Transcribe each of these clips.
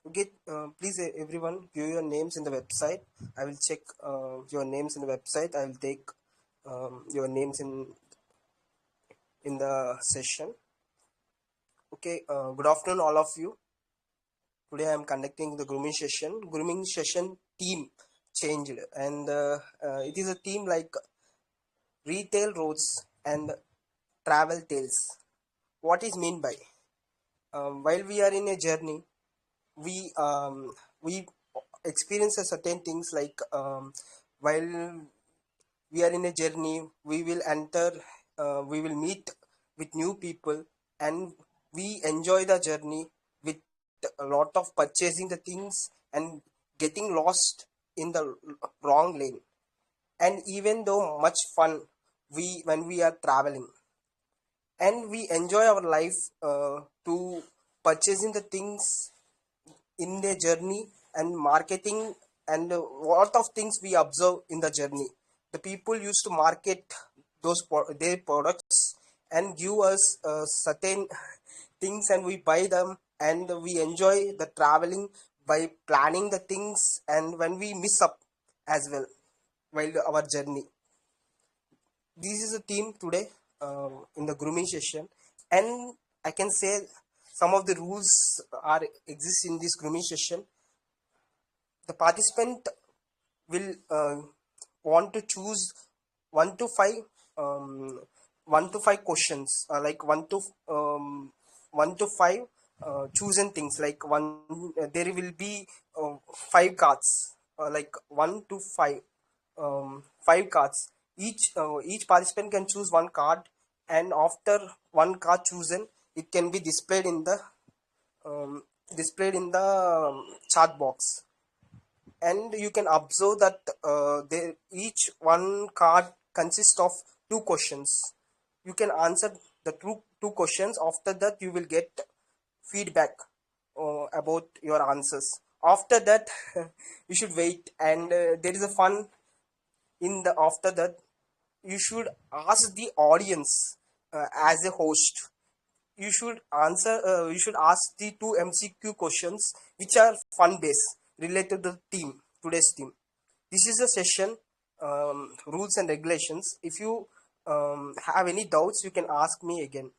Okay, please everyone view your names in the website. I will check your names in the website. I will take your names in the session. Okay, good afternoon, all of you. Today I am conducting the grooming session. Grooming session theme changed, and it is a theme like retail roads and travel tales. What is mean by? While we are in a journey, we experience a certain things like while we are in a journey, we will enter, we will meet with new people, and we enjoy the journey with a lot of purchasing the things and getting lost in the wrong lane. And even though much fun we when we are traveling, and we enjoy our life to purchasing the things in the journey and marketing, and lot of things we observe in the journey. The people used to market their products and give us certain things, and we buy them, and we enjoy the traveling by planning the things, and when we miss up as well while our journey. This is a theme today in the grooming session, and I can say some of the rules are exist in this grooming session. The participant will want to choose one to five um, one to five questions, like one to five chosen things, like one there will be five cards, like one to five, five cards. Each participant can choose one card, and after one card chosen, it can be um, displayed in the chat box. And you can observe that each one card consists of two questions. You can answer the two questions. After that, you will get feedback about your answers. After that, you should wait, and there is a fun in the after that. You should ask the audience as a host. You should ask the two MCQ questions which are fun based related to the theme, today's theme. This is a session, rules and regulations. If you have any doubts, you can ask me again.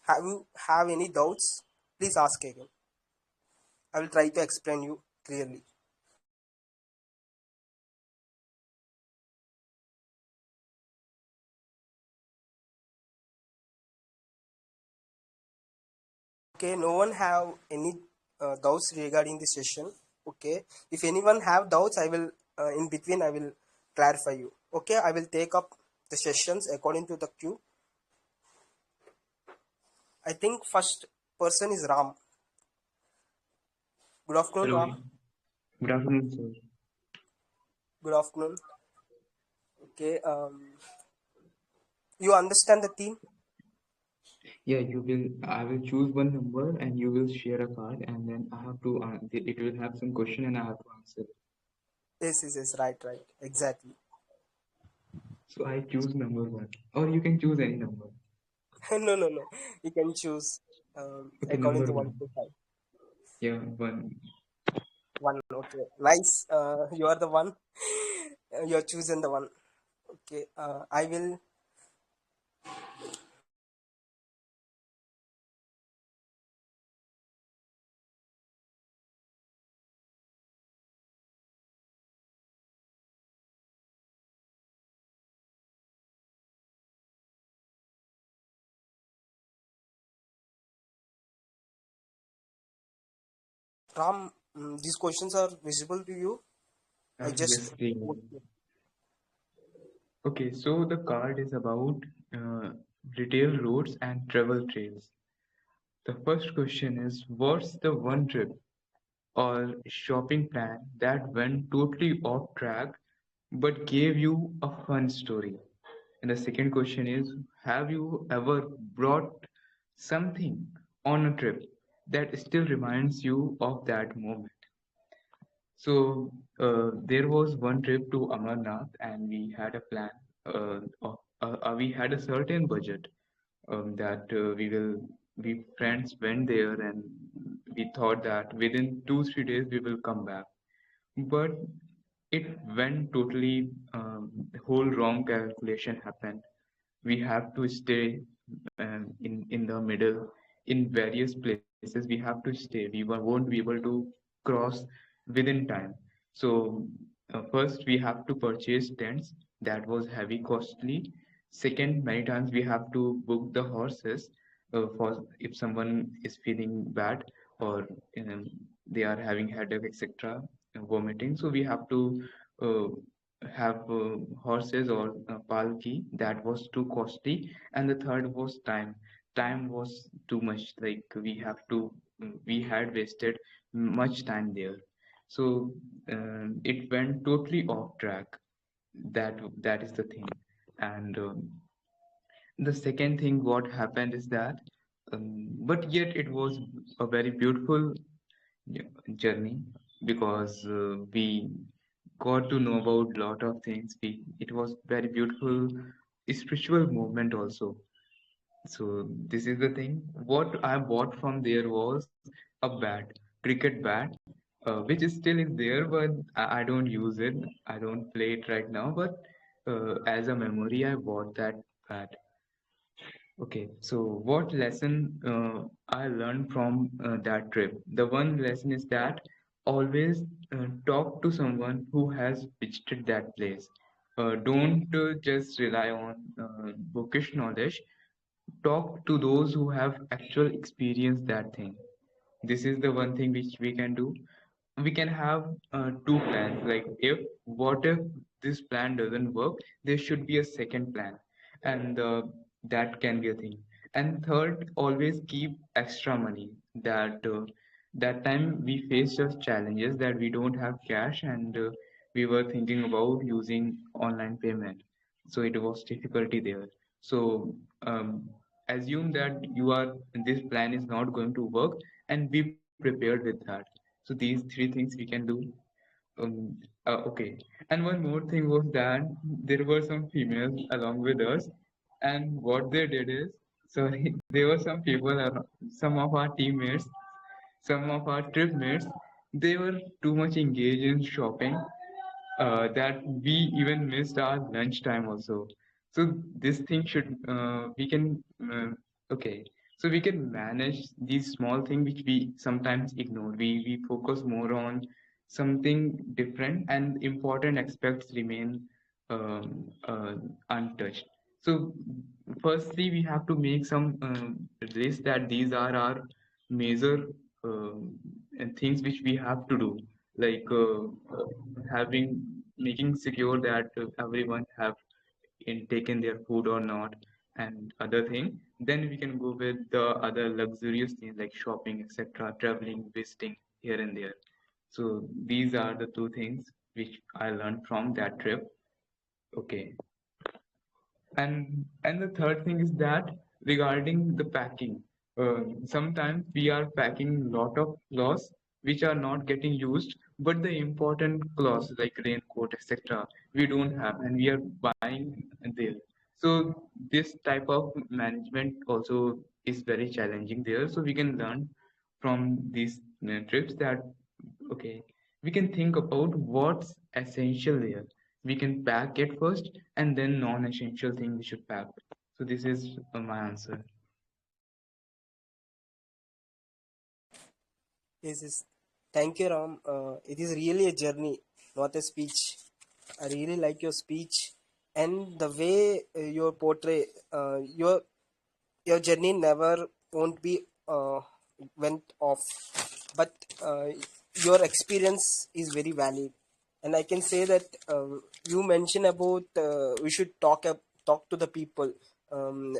Have you have any doubts? Please ask again. I will try to explain you clearly. Okay, no one have any doubts regarding the session. Okay, if anyone have doubts, I will in between I will clarify you. Okay, I will take up the sessions according to the queue. I think first person is Ram. Good afternoon, Hello. Ram. Good afternoon, sir. Good afternoon. Okay, you understand the theme? Yeah, I will choose one number and you will share a card, and then I have to, it will have some question and I have to answer. Yes, yes, yes, right, right, exactly. So I choose number one, or you can choose any number. No, no, no. You can choose Okay, according number to one one. to five. Yeah, one. One. Okay, nice. You are the one. You are choosing the one. Okay. I will. Ram, these questions are visible to you. I just. Yes, clear. Okay, so the card is about uh, retail roads and travel trails. The first question is, what's the one trip or shopping plan that went totally off track but gave you a fun story? And the second question is, have you ever brought something on a trip that still reminds you of that moment? So there was one trip to Amarnath, and we had a plan. We had a certain budget that we friends went there, and we thought that within 2 3 days we will come back, but it went totally the whole wrong calculation happened. We have to stay in the middle in various places. We have to stay. Won't be able to cross within time. So first we have to purchase tents. That was heavy costly. Second, many times we have to book the horses for if someone is feeling bad, or um, they are having headache, etc., vomiting. So we have to uh, have horses or palki. That was too costly. And the third was time. Time was too much, like we had wasted much time there. So it went totally off track. That is the thing. And the second thing what happened is that but yet it was a very beautiful journey, because we got to know about lot of things. It was very beautiful spiritual movement also. So this is the thing. What I bought from there was a bat, cricket bat, which is still is there, but I don't use it. I don't play it right now. But as a memory, I bought that bat. Okay, so what lesson I learned from that trip? The one lesson is that always talk to someone who has visited that place. Don't just rely on bookish knowledge. Talk to those who have actual experienced that thing. This is the one thing which we can do. We can have two plans. Like, if what if this plan doesn't work, there should be a second plan, and that can be a thing. And third, always keep extra money. That time we faced just challenges that we don't have cash, and we were thinking about using online payment, so it was difficulty there. So assume that this plan is not going to work, and be prepared with that. So these three things we can do. Okay. And one more thing was that there were some females along with us, and what they did is, sorry, there were some people around, some of our teammates, some of our trip mates, they were too much engaged in shopping, that we even missed our lunch time also. So this thing should we can okay. So we can manage these small things which we sometimes ignore. We focus more on something different, and important aspects remain untouched. So firstly, we have to make some list that these are our major things which we have to do, like having making secure that everyone have taken their food or not, and other thing. Then we can go with the other luxurious things like shopping, etc., traveling, visiting here and there. So these are the two things which I learned from that trip. Okay. And the third thing is that regarding the packing, sometimes we are packing lot of clothes which are not getting used, but the important clothes like raincoat, etc., we don't have, and we are buying there. So this type of management also is very challenging there. So we can learn from these trips that, okay, we can think about what's essential there. We can pack it first, and then non-essential thing we should pack. So this is my answer. Yes, yes. Thank you, Ram. It is really a journey, not a speech. I really like your speech and the way you portray your journey never won't be went off, but your experience is very valid. And I can say that you mentioned about we should talk to the people, um,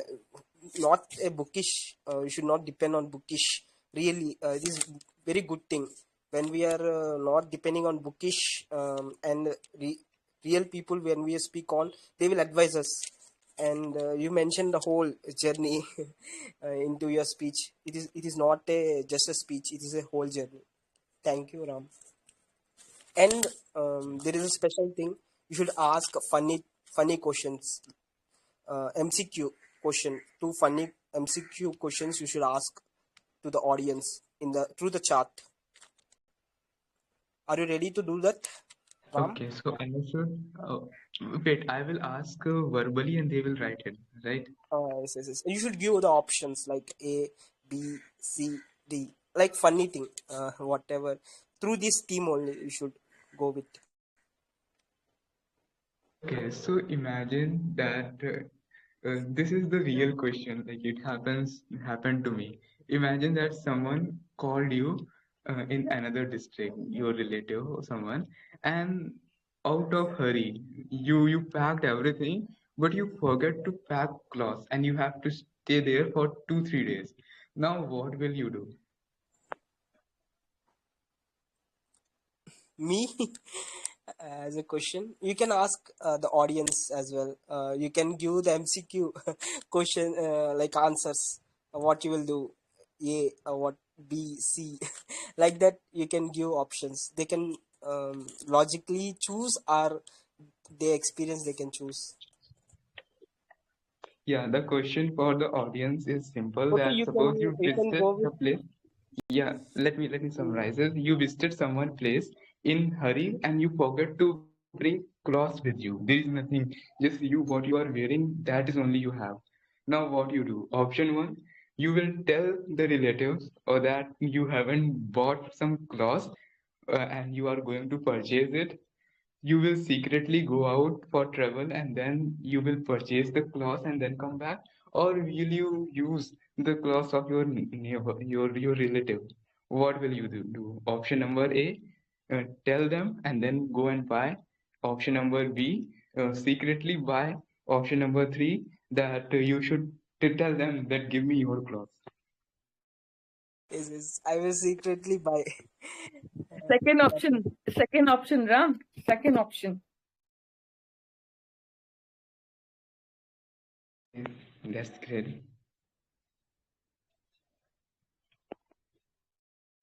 not a bookish. We should not depend on bookish. Really, it is very good thing when we are not depending on bookish, and real people. When we speak on, they will advise us. And you mentioned the whole journey into your speech. It is not a just a speech. It is a whole journey. Thank you, Ram. And there is a special thing. You should ask funny questions. MCQ question. Two funny MCQ questions you should ask to the audience. in the through the chat. Are you ready to do that, Ram? Okay, so understood. Wait, I will ask verbally and they will write it, right? Yes, yes, yes. You should give the options like A, B, C, D. Like funny thing, whatever. Through this team only, you should go with. Okay, so imagine that this is the real question. Like it happened to me. Imagine that someone called you in another district, your relative or someone, and out of hurry, you packed everything, but you forget to pack clothes, and you have to stay there for 2 3 days. Now, what will you do? Me, as a question, you can ask the audience as well. You can give the MCQ question like answers. What you will do, A, what B, C, like that. You can give options. They can logically choose, or they experience. They can choose. Yeah, the question for the audience is simple. Okay, That suppose you you can visited go with. the place. Yeah, let me summarize it. You visited someone place in hurry and you forget to bring clothes with you. There is nothing, just you what you are wearing, that is only you have. Now what you do? Option one, you will tell the relatives or that you haven't bought some clothes and you are going to purchase it. You will secretly go out for travel and then you will purchase the clothes and then come back, or will you use the clothes of your neighbor, your relative? What will you do? Option number A, tell them and then go and buy. Option number B, secretly buy. Option number three, that you should to tell them that give me your clothes. Is I will secretly buy. Second option, Ram. Second option. That's great.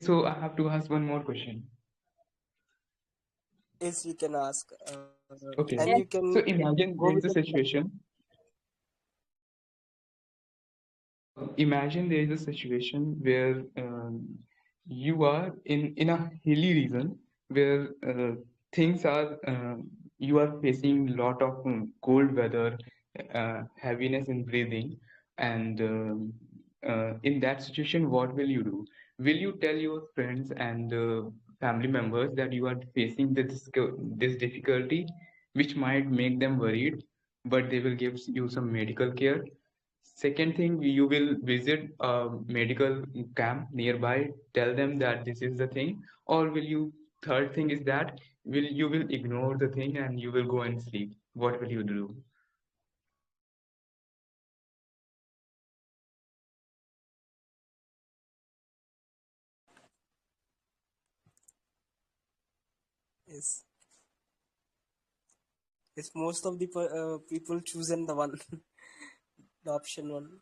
So I have to ask one more question. Yes, you can ask, Okay. and Yes. you So can imagine go there with is a the. situation. Imagine there is a situation where you are in a hilly region where things are you are facing lot of cold weather, heaviness in breathing, and in that situation, what will you do? Will you tell your friends and family members that you are facing this difficulty, which might make them worried, but they will give you some medical care? Second thing, you will visit a medical camp nearby, tell them that this is the thing, or will you, third thing is that you will ignore the thing and you will go and sleep. What will you do? Yes, it's most of the people chosen the one, the option one.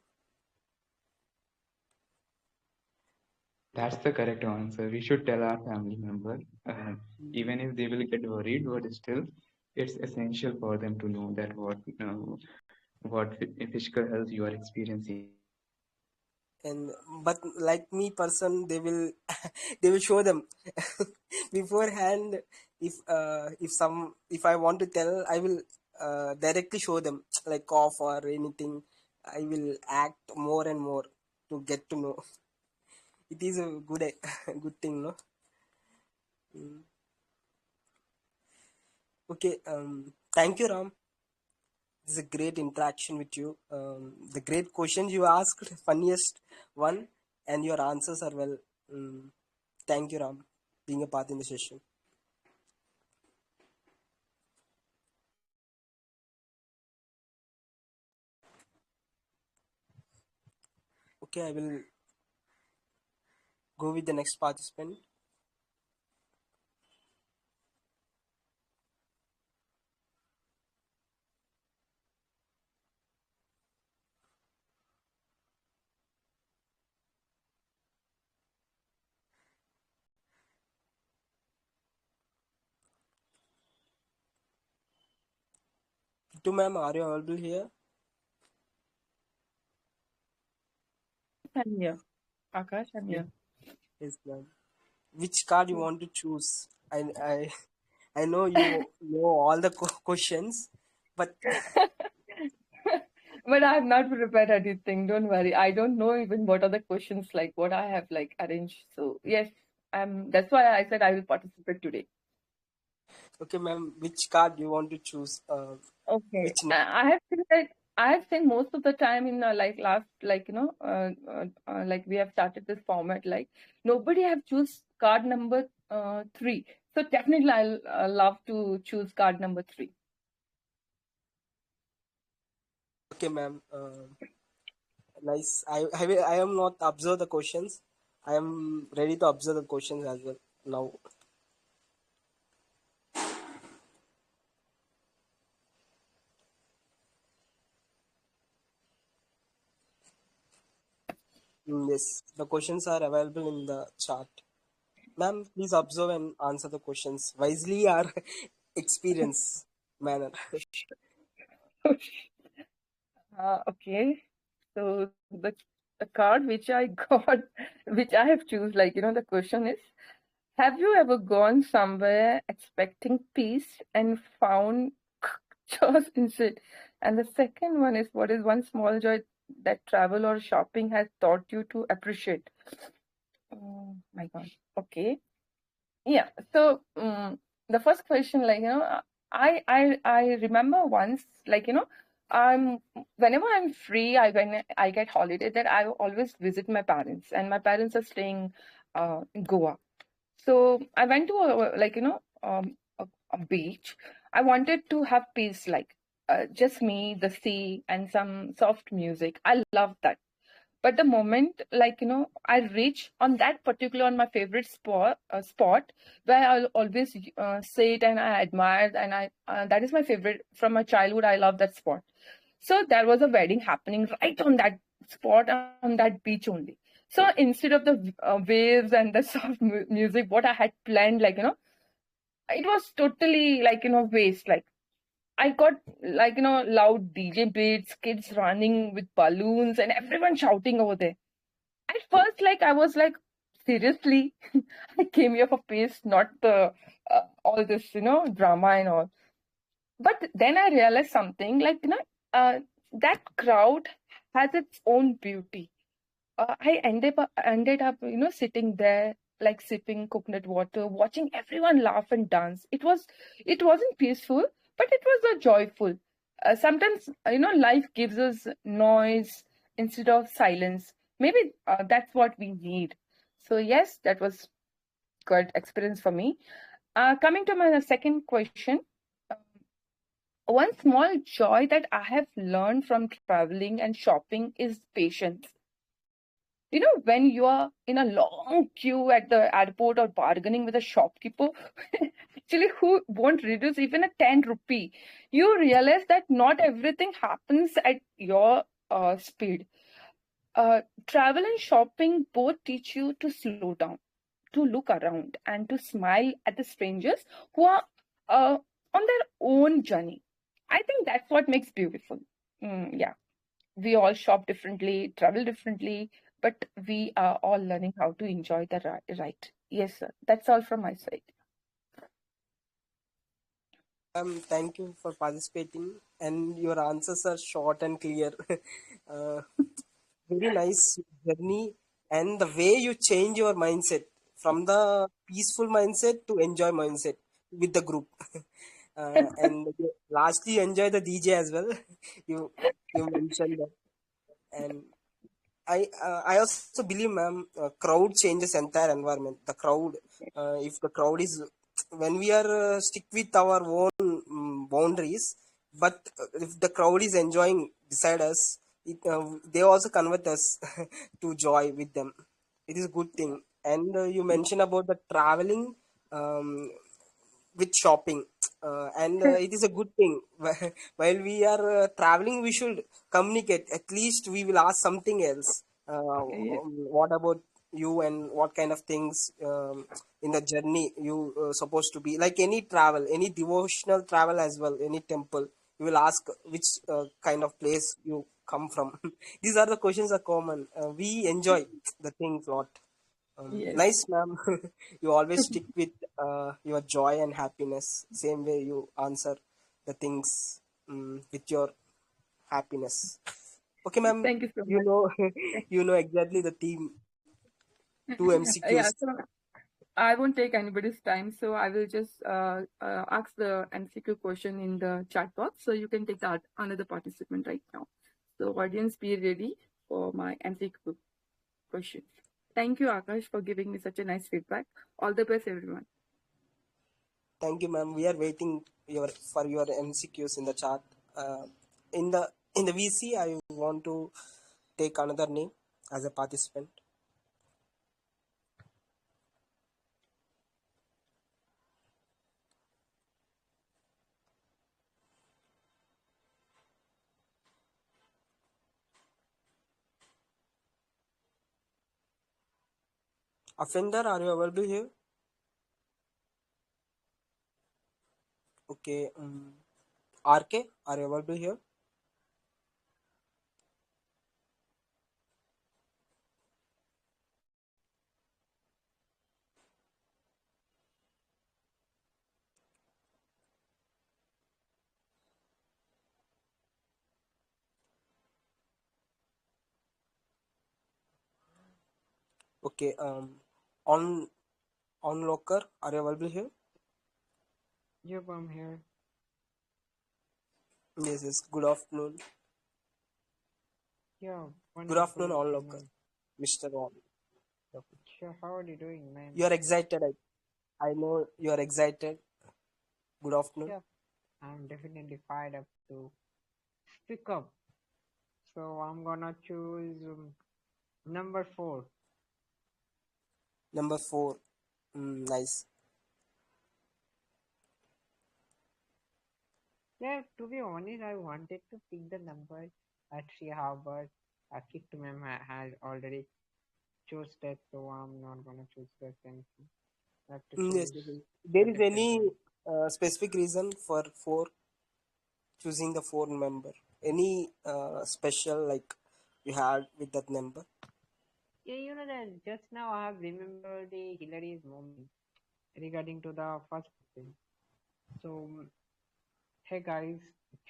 That's the correct answer. We should tell our family member, Mm. even if they will get worried, but still, it's essential for them to know that what physical health you are experiencing. And but like me person, they will they will show them beforehand. If I want to tell, I will directly show them, like cough or anything. I will act more and more to get to know. It is a good good thing, no? Mm. Okay, thank you, Ram. It's a great interaction with you. The great questions you asked, funniest one, and your answers are well. Mm, thank you, Ram, being a part in the session. Okay, I will go with the next participant. Kitu ma'am, are you available here? I'm here. Akash, I'm here. Yes, ma'am. Which card you want to choose? I know you know all the questions, but But I'm not prepared anything. Don't worry. I don't know even what are the questions like, what I have like arranged. So yes, that's why I said I will participate today. okay, ma'am. Which card you want to choose? Okay. Which I have seen that I have seen most of the time in like last like like we have started this format like nobody have choose card number 3. So definitely I'll love to choose card number 3. okay, ma'am. Nice. I am not observe the questions. I am ready to observe the questions as well now. Yes, the questions are available in the chat. Ma'am, please observe and answer the questions wisely or experience manner. Okay. So the card which I got, which I have choose, like the question is, have you ever gone somewhere expecting peace and found chaos instead? And the second one is, what is one small joy that travel or shopping has taught you to appreciate? Oh my God. Okay. Yeah. So the first question, like I remember once, like I'm whenever I'm free, when I get holiday, that I always visit my parents, and my parents are staying in Goa. So I went to a beach. I wanted to have peace, like just me, the sea, and some soft music. I love that. But the moment, like I reach on that particular on my favorite spot where I'll always sit and I admire, and I that is my favorite from my childhood. I love that spot. So there was a wedding happening right on that spot on that beach only. So instead of the waves and the soft music, what I had planned, like it was totally like waste. Like I got like loud DJ beats, kids running with balloons, and everyone shouting over there. At first, like I was like, seriously, I came here for peace, not the all this drama and all. But then I realized something, like that crowd has its own beauty. I ended up sitting there like sipping coconut water, watching everyone laugh and dance. It wasn't peaceful, but it was joyful. Sometimes life gives us noise instead of silence. Maybe that's what we need. So yes, that was good experience for me. Coming to my second question, one small joy that I have learned from traveling and shopping is patience. When you are in a long queue at the airport or bargaining with a shopkeeper, actually, who won't reduce even a 10 rupee, you realize that not everything happens at your speed. Travel and shopping both teach you to slow down, to look around, and to smile at the strangers who are uh, on their own journey. I think that's what makes beautiful. Yeah, we all shop differently, travel differently, but we are all learning how to enjoy the right. Yes, sir. That's all from my side. Thank you for participating, and your answers are short and clear. uh, Very nice journey, and the way you change your mindset from the peaceful mindset to enjoy mindset with the group. And lastly, you enjoy the DJ as well. you you mentioned that, and I also believe, ma'am, crowd changes entire environment. The crowd, if the crowd is when we are stick with our own boundaries, but if the crowd is enjoying beside us, they also convert us to joy with them. It is a good thing. And you mentioned about the traveling. Um, with shopping, and it is a good thing. While we are traveling, we should communicate. At least we will ask something else. Yes. What about you, and what kind of things in the journey you supposed to be, like any travel, any devotional travel as well, any temple, you will ask which kind of place you come from. These are the questions are common. We enjoy the things lot. Yes. Nice, ma'am. You always stick with your joy and happiness. Same way you answer the things with your happiness. Okay, ma'am. Thank you so You much. know, you know exactly the theme. Two Yeah, MCQs. so I won't take anybody's time, so I will just ask the MCQ question in the chat box. So you can take that another participant right now. So audience, be ready for my MCQ question. Thank you, Akash, for giving me such a nice feedback. All the best, everyone. Thank you, ma'am. We are waiting for your MCQs in the chat. Uh, in the VC, I want to take another name as a participant. Offender, are you available here? Okay. RK, are you available here? Okay. On Locker, are you available here? Yep, I'm here. Yes, yes. Good afternoon. Yeah, Good afternoon, wonderful On Locker, evening. Mr. On Locker. Sure, how are you doing, man? You are excited. I know you are excited. Good afternoon. Yeah, I'm definitely fired up to speak up. So I'm gonna choose number 4. Number four. Nice. Yeah, to be honest, I wanted to pick the number at 3 but kicked ma'am has already chose that, so I'm not gonna choose the same thing. I have to Yes, choose yes, yes. a There is different any one. specific reason for four choosing the four member? Any special like you had with that number? Yeah, you know that just now I have remembered the hilarious moment regarding to the first question. So, hey guys,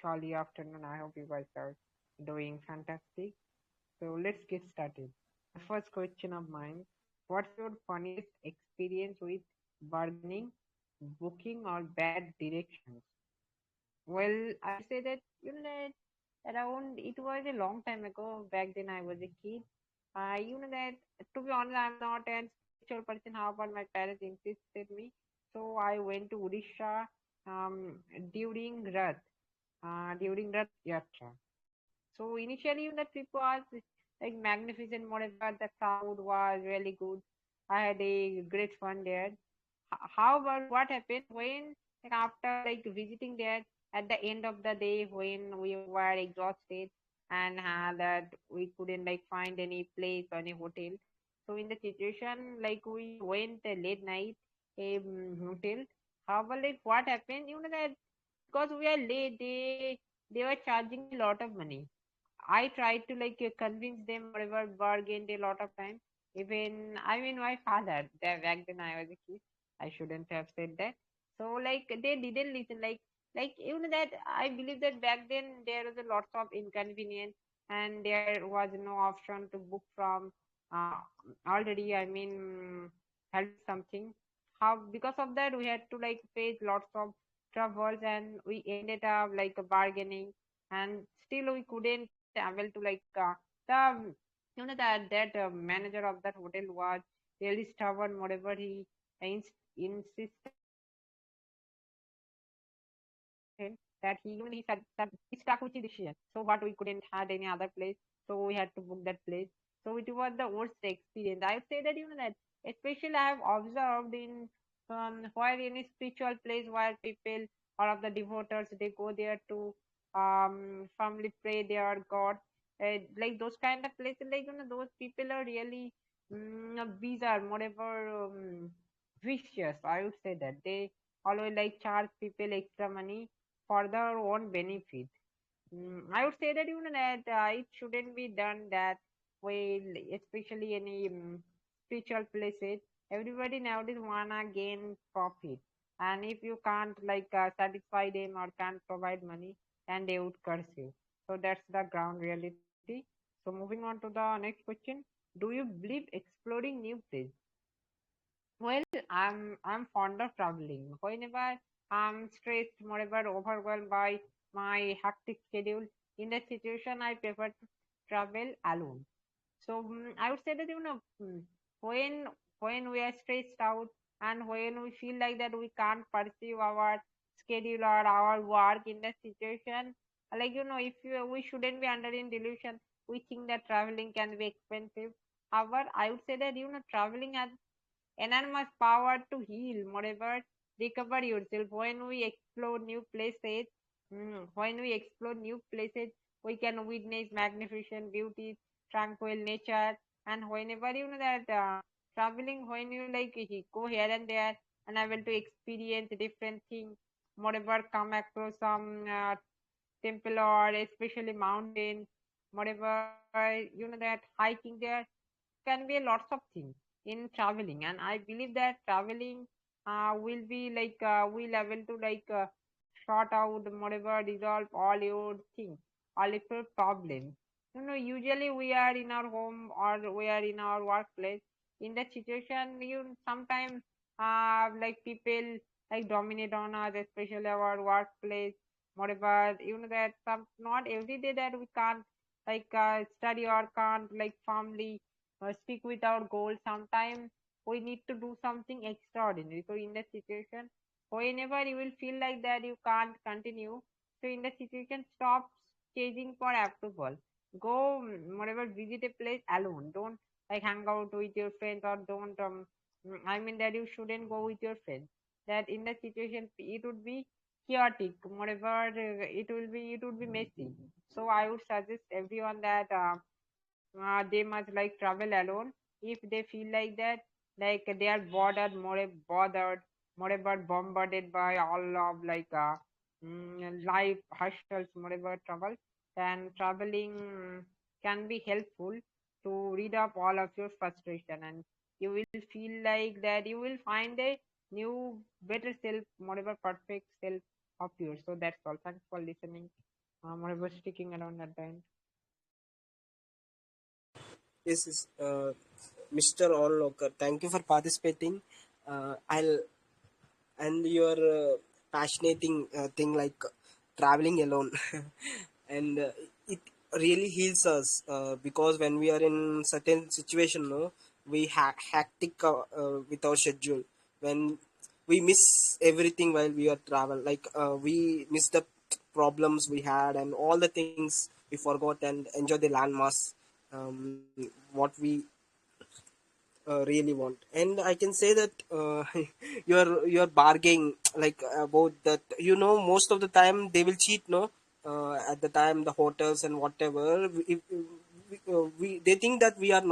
Charlie afternoon. I hope you guys are doing fantastic. So let's get started. The first question of mine: what's your funniest experience with bargaining, booking, or bad directions? Well, I say that that around it was a long time ago. Back then, I was a kid. You know that to be honest, I'm not a spiritual person. However, my parents insisted me, so I went to Odisha um, during Rath Yatra. So initially, the trip was like magnificent. Moreover, the crowd was really good. I had a great fun there. However, what happened when, like, after like visiting there at the end of the day when we were exhausted and that we couldn't like find any place or any hotel. So in the situation, like we went late night hotel. However, like what happened, that because we are late, they were charging a lot of money. I tried to like convince them whatever bargained a lot of time. Even I mean my father, back then I was a kid. I shouldn't have said that. So like they didn't listen. Like that I believe that back then there was a lot of inconvenience and there was no option to book from uh, already. I mean had something. How because of that we had to like face lots of troubles and we ended up like bargaining and still we couldn't able to like the that manager of that hotel was really stubborn whatever he insisted him that he said that he stuck with his decision. So what we couldn't had any other place, so we had to book that place. So it was the worst experience. I would say that that especially I have observed in where any spiritual place where people or of the devotees they go there to firmly pray their God. Like those kind of places, like those people are really bizarre, whatever vicious. I would say that they always like charge people extra money for their own benefit. I would say that that it shouldn't be done that way, especially any spiritual places. Everybody nowadays wanna gain profit, and if you can't satisfy them or can't provide money, then they would curse you. So that's the ground reality. So moving on to the next question: do you believe exploring new places? Well, I'm fond of traveling. Whenever I'm stressed, moreover overwhelmed by my hectic schedule, in that situation, I prefer to travel alone. So I would say that when we are stressed out and when we feel like that we can't pursue our schedule or our work in that situation, if we shouldn't be under in delusion, we think that traveling can be expensive. However, I would say that traveling has enormous power to heal, moreover, recover yourself. When we explore new places, we can witness magnificent beauty, tranquil nature, and whenever that traveling, when you go here and there and able to experience different things, moreover, come across some temple or especially mountains, moreover, that hiking there can be lots of things in traveling, and I believe that traveling will able to sort out whatever, resolve all your things, all your problems. Usually we are in our home or we are in our workplace. In that situation, you sometimes people dominate on us, especially our workplace. Whatever, that some not every day that we can't study or can't firmly stick with our goal. Sometimes we need to do something extraordinary. So in that situation, whenever you will feel like that you can't continue, so in that situation, stop chasing for approval. Go whatever, visit a place alone. Don't hang out with your friends, or don't I mean that you shouldn't go with your friends. That in that situation it would be chaotic. Whatever it would be messy. So I would suggest everyone that they must travel alone if they feel like that, they are moreover bombarded by all of life hustles, moreover trouble. Then traveling can be helpful to rid up all of your frustration, and you will feel like that you will find a new better self, moreover perfect self of yours. So that's all. Thanks for listening, moreover sticking around at the end. This is Mr. Onloker. Thank you for participating. I'll and your passionating thing like traveling alone, and it really heals us because when we are in certain situation, no, we hectic with our schedule. When we miss everything while we are travel, we miss the problems we had and all the things we forgot and enjoy the landmass, what we really want. And I can say that you're bargaining like about that, most of the time they will cheat, no, at the time the hotels and whatever, they think that we are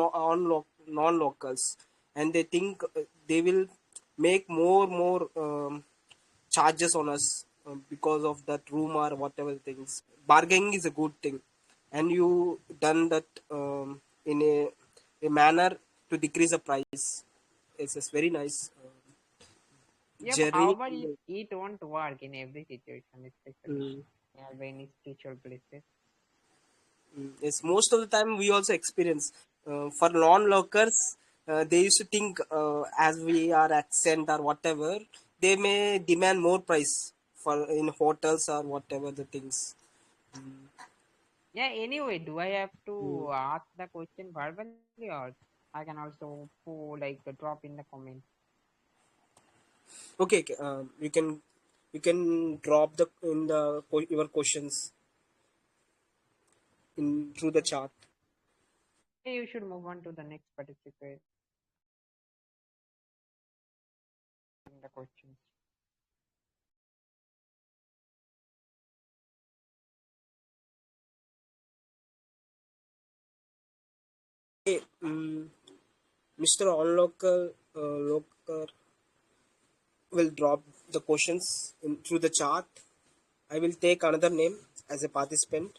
non-locals, and they think they will make more charges on us because of that room or whatever things. Bargaining is a good thing, and you done that in a manner to decrease the price. It's very nice Yep, journey. however, it won't work in every situation, especially Mm, when it's spiritual places. yes, most of the time we also experience for non-locals, they used to think as we are accent or whatever, they may demand more price for in hotels or whatever the things. Yeah, anyway, do I have Mm. to ask the question verbally, or I can also drop in the comment? Okay, okay, you can drop the in the your questions in through the chat. Yeah, you should move on to the next participant in the questions. Okay, Mr. Onlocker Locker will drop the questions through the chat. I will take another name as a participant.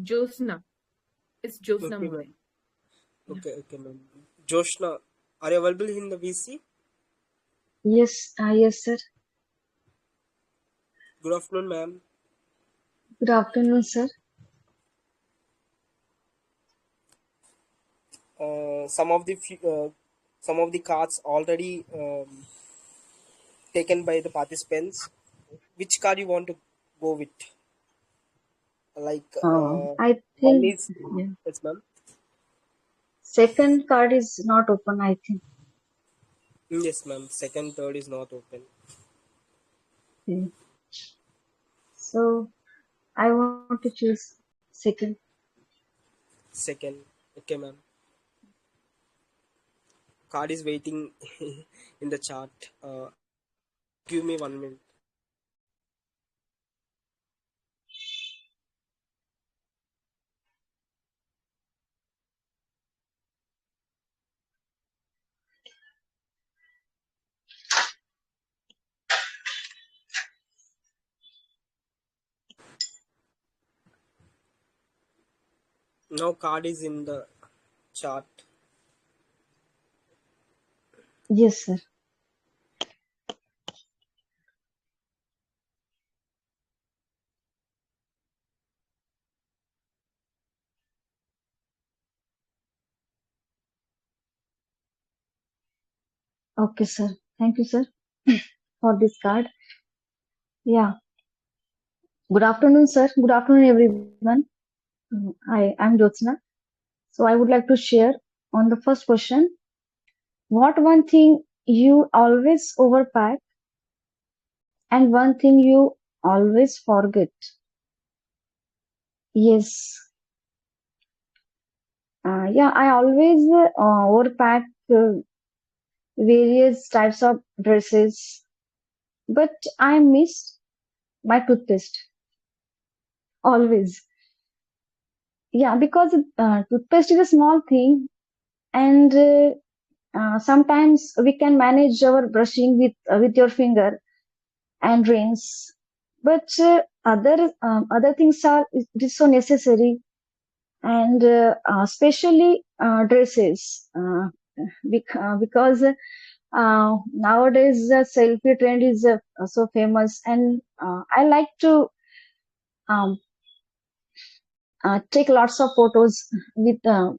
Josna. It's Josna Okay, ma'am. movie. Yeah. Okay, ma'am. Joshna, are you available in the VC? Yes, yes, sir. Good afternoon, ma'am. Good afternoon, sir. Some of the some of the cards already taken by the participants. Which card you want to go with? Like I one think is yeah. yes, ma'am. Second card is not open, I think. Yes, ma'am. Second, third is not open. Okay. So I want to choose second. Second, okay, ma'am. Card is waiting in the chart. Give me 1 minute. Now card is in the chart. Yes, sir. Okay, sir. Thank you, sir, for this card. Yeah. Good afternoon, sir. Good afternoon, everyone. I'm Jyotsna. So I would like to share on the first question. What one thing you always overpack and one thing you always forget? Yes. Yeah, I always overpack various types of dresses, but I miss my toothpaste always. Yeah, because toothpaste is a small thing, and sometimes we can manage our brushing with your finger and rinse, but other things are it is so necessary, and especially dresses because nowadays the selfie trend is so famous, and I like to um, take lots of photos with uh,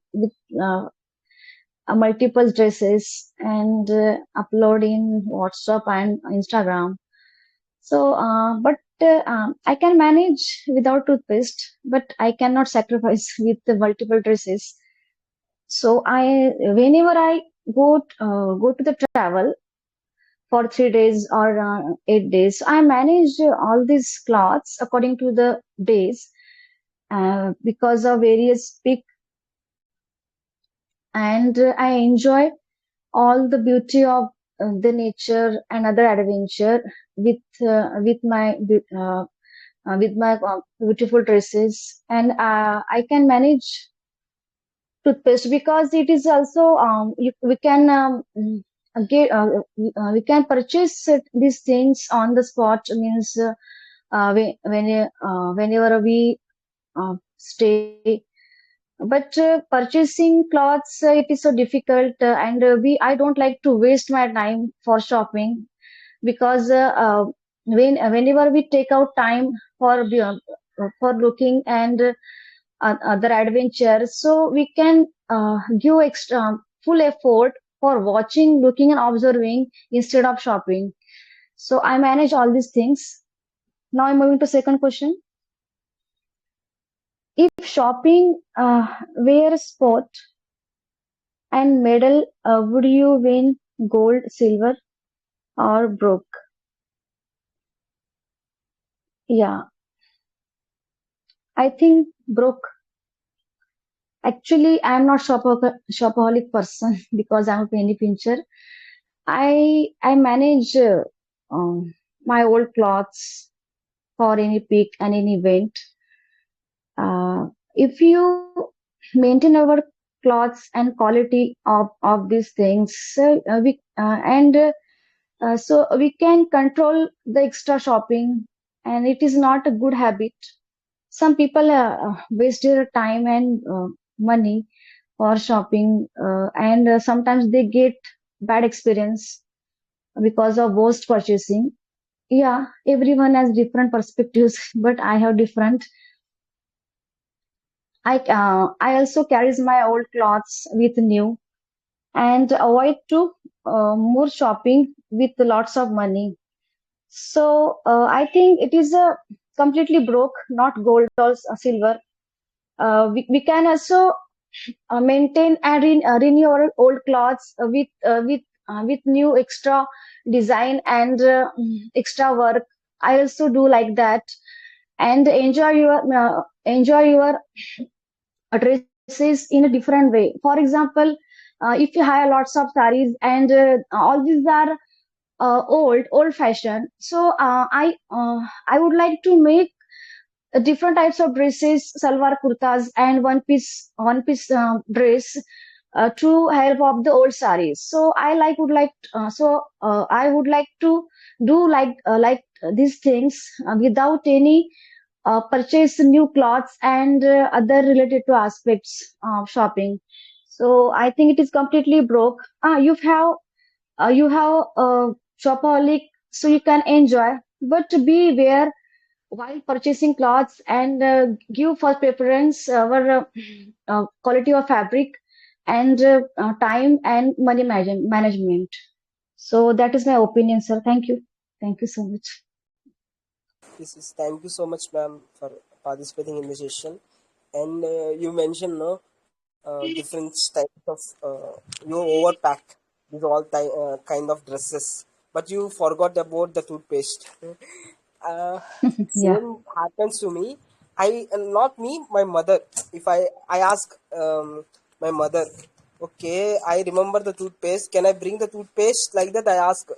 multiple dresses and upload in WhatsApp and Instagram. So, I can manage without toothpaste, but I cannot sacrifice with the multiple dresses. So, whenever I go to the travel for 3 days or 8 days, I manage all these clothes according to the days because of various peak, and I enjoy all the beauty of the nature and other adventure with my beautiful dresses, and I can manage toothpaste because it is also we can get we can purchase these things on the spot, means whenever we stay, but purchasing clothes it is so difficult, and we I don't like to waste my time for shopping because whenever we take out time for looking and other adventures, so we can give extra full effort for watching, looking, and observing instead of shopping. So I manage all these things. Now I'm moving to second question. If shopping were a sport and medal, would you win gold, silver, or broke? Yeah, I think broke. Actually, I'm not shopaholic person because I'm a penny pincher. I manage my old clothes for any peak and any event. If you maintain our clothes and quality of these things, so we can control the extra shopping, and it is not a good habit. some people waste their time and money for shopping, and sometimes they get bad experience because of worst purchasing. Yeah, everyone has different perspectives, but I have different. I also carries my old clothes with new and avoid to more shopping with lots of money. So I think it is a completely broke, not gold or silver. We can also maintain and renew our old clothes with new extra design and extra work. I also do like that and enjoy your dresses in a different way. For example, if you have lots of saris and all these are old fashioned, so I would like to make different types of dresses, salwar kurtas and one piece dress to help of the old saris. So I would like to do like these things without any purchase new clothes and other related to aspects of shopping. So I think it is completely broke. You have shopaholic, so you can enjoy, but be aware while purchasing clothes and give first preference our quality of fabric and time and money management. So that is my opinion, sir. Thank you so much. This is thank you so much, ma'am, for participating in the session. And you mentioned no different types of you overpack these all kind of dresses, but you forgot about the toothpaste. uh, Yeah. Same happens to me. I not me, my mother. If I ask my mother, okay, I remember the toothpaste. Can I bring the toothpaste? Like that, I ask.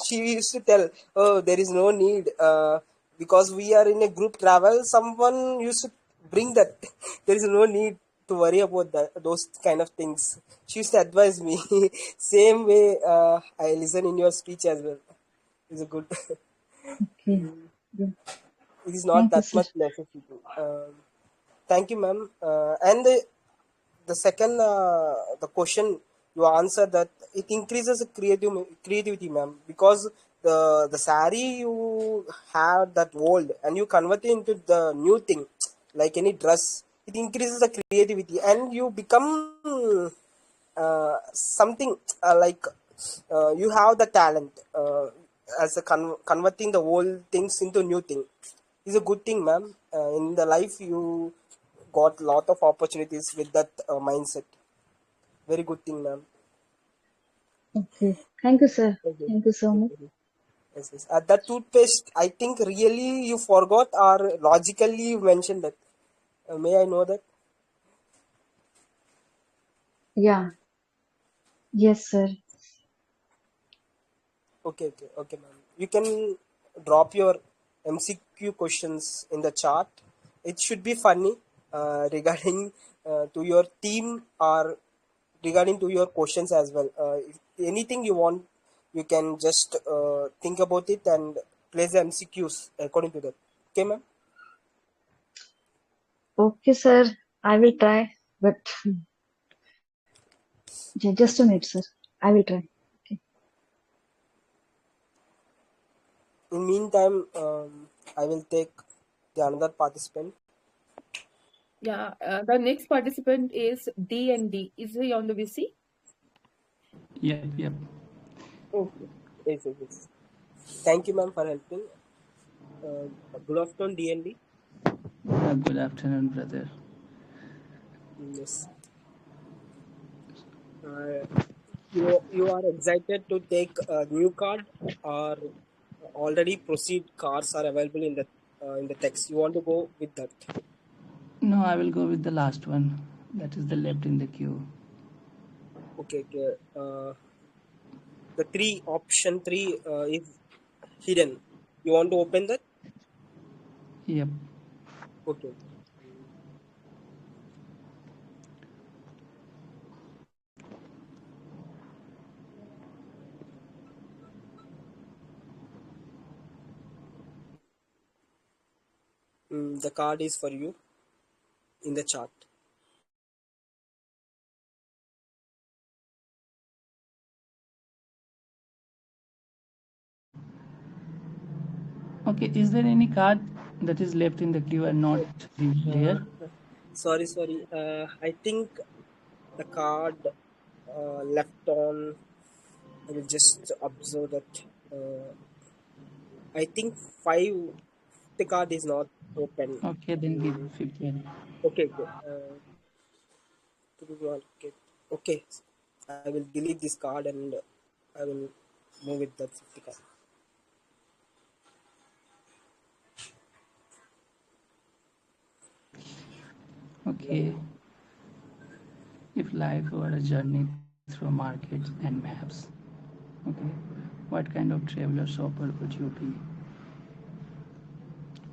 She used to tell, oh, there is no need. Because we are in a group travel, someone used to bring that. There is no need to worry about that, those kind of things. She used to advise me. Same way, I listen in your speech as well. It's a good. Okay. Yeah. It is not Thank you, that sir. much necessity. Thank you, ma'am. And the second, the question you answer that it increases the creativity, ma'am, because the sari you have that old and you convert it into the new thing, like any dress. It increases the creativity and you become something like you have the talent as a converting the old things into new thing is a good thing, ma'am. In the life you got lot of opportunities with that mindset. Very good thing, ma'am. Okay. Thank you, sir. Okay. Thank you so much. Okay. Yes, yes. That toothpaste, I think really you forgot or logically you mentioned that. May I know that? Yeah. Yes, sir. Okay, okay, okay, ma'am. You can drop your MCQ questions in the chat. It should be funny regarding to your team or regarding to your questions as well. If anything you want, you can just think about it and place the MCQs according to that. Okay, ma'am. Okay, sir. I will try, but just a Okay. minute, sir. I will try. Okay. In meantime, I will take the another participant. Yeah, the next participant is D and D. Is he on the VC? Yep, yep. Okay. Yes, yes, yes. Thank you, ma'am, for helping. Good afternoon, DND. Good afternoon, brother. Yes. You are excited to take a new card or already proceed cards are available in the text. You want to go with that? No, I will go with the last one. That is the left in the queue. Okay, okay. The option three is hidden. You want to open that? Yep. Okay. The card is for you in the chart. Okay, is there any card that is left in the queue and not revealed Uh, here? sorry. I think the card left on. I will just observe that. I think five. The card is not open. Okay, then give Mm, 15. okay. Okay. To the market. Okay. I will delete this card and I will move with that 50 card. Okay, if life were a journey through markets and maps, okay, what kind of traveler shopper would you be?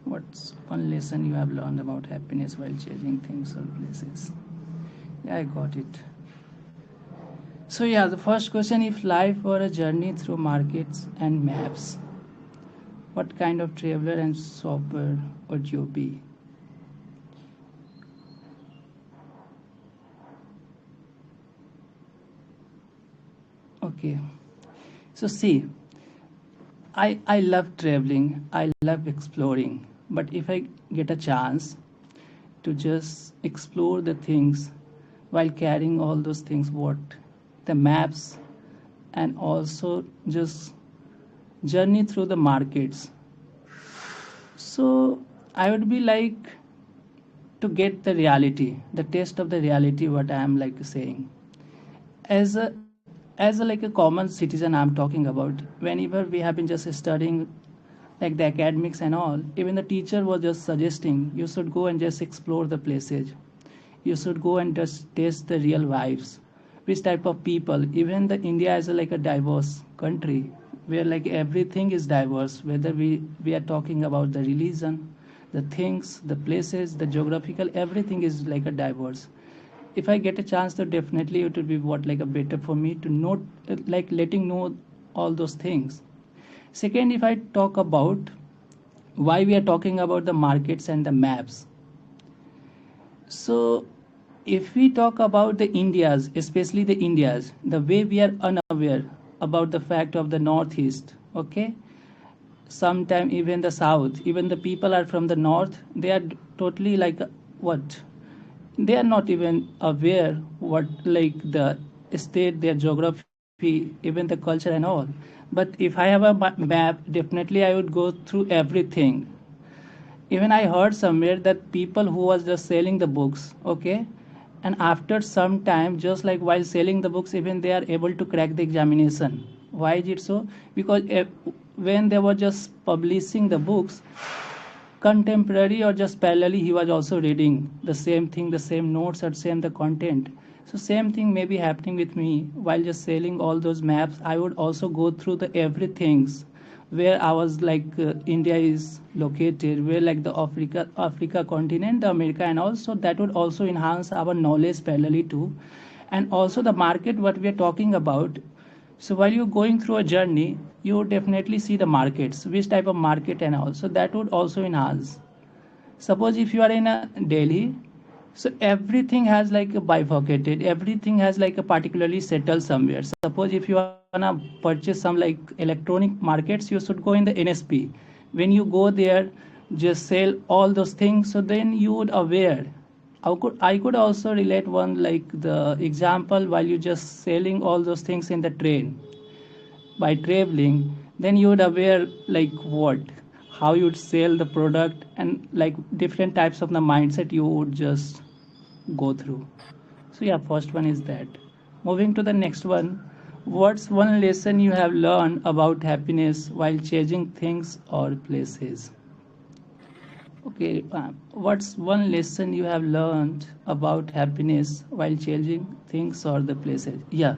What's one lesson you have learned about happiness while chasing things or places? Yeah, I got it. So, yeah, the first question, if life were a journey through markets and maps, what kind of traveler and shopper would you be? Okay, so see, I love traveling, I love exploring, but if I get a chance to just explore the things while carrying all those things, what the maps, and also just journey through the markets. So I would be like to get the reality, the taste of the reality, what I am like saying. As a like a common citizen I'm talking about, whenever we have been just studying like the academics and all, even the teacher was just suggesting you should go and just explore the places, you should go and just taste the real vibes, which type of people. Even the India is like a diverse country where like everything is diverse, whether we are talking about the religion, the things, the places, the geographical, everything is like a diverse. If I get a chance, to definitely it would be what like a better for me to know, like letting know all those things. Second, if I talk about why we are talking about the markets and the maps, so if we talk about the Indias, especially the Indias, the way we are unaware about the fact of the Northeast, okay, sometime even the South, even the people are from the North, they are totally like what, they are not even aware what like the state, their geography, even the culture and all. But if I have a map, definitely I would go through everything. Even I heard somewhere that people who was just selling the books, okay, and after some time, just like while selling the books, even they are able to crack the examination. Why is it so? Because when they were just publishing the books, contemporary or just parallelly, he was also reading the same thing, the same notes, or same the content. So same thing may be happening with me. While just selling all those maps, I would also go through the everythings where I was like India is located, where like the Africa continent, the America, and also that would also enhance our knowledge parallelly too. And also the market what we are talking about. So while you're going through a journey, you definitely see the markets, which type of market and all. So that would also enhance. Suppose if you are in a Delhi, so everything has like a bifurcated, everything has like a particularly settled somewhere. Suppose if you wanna purchase some like electronic markets, you should go in the NSP. When you go there, just sell all those things. So then you would aware. I could also relate one like the example while you just selling all those things in the train by traveling, then you would aware like what, how you'd sell the product, and like different types of the mindset you would just go through. So yeah, first one is that. Moving to the next one, what's one lesson you have learned about happiness while changing things or places? Okay, what's one lesson you have learned about happiness while changing things or the places? Yeah,